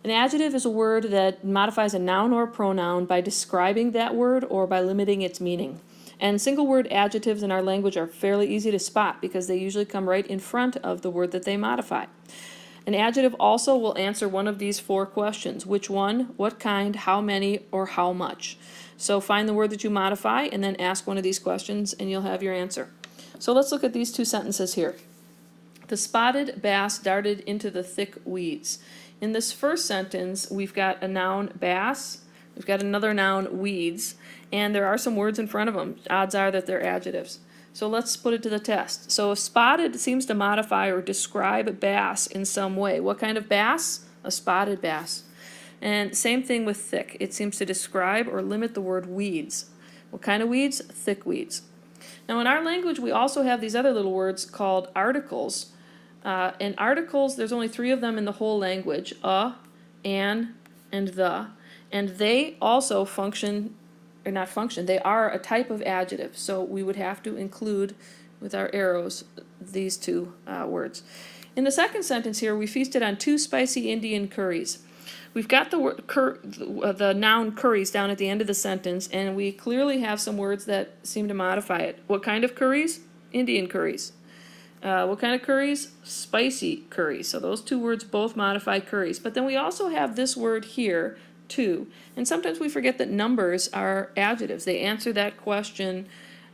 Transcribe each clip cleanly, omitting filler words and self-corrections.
An adjective is a word that modifies a noun or a pronoun by describing that word or by limiting its meaning. And single word adjectives in our language are fairly easy to spot because they usually come right in front of the word that they modify. An adjective also will answer one of these four questions: which one, what kind, how many, or how much. So find the word that you modify and then ask one of these questions and you'll have your answer. So let's look at these two sentences here. The spotted bass darted into the thick weeds. In this first sentence, we've got a noun, bass, we've got another noun, weeds, and there are some words in front of them. Odds are that they're adjectives. So let's put it to the test. So if spotted seems to modify or describe bass in some way. What kind of bass? A spotted bass. And same thing with thick. It seems to describe or limit the word weeds. What kind of weeds? Thick weeds. Now in our language we also have these other little words called articles. And articles, there's only 3 of them in the whole language: an, and the. And they also function, or not function, they are a type of adjective. So we would have to include, with our arrows, these 2 words. In the second sentence here, we feasted on 2 spicy Indian curries. We've got the word the noun curries down at the end of the sentence, and we clearly have some words that seem to modify it. What kind of curries? Indian curries. What kind of curries? Spicy curries. So those 2 words both modify curries. But then we also have this word here, too. And sometimes we forget that numbers are adjectives. They answer that question,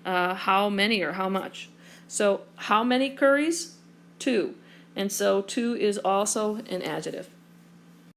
how many or how much. So how many curries? 2. And so 2 is also an adjective.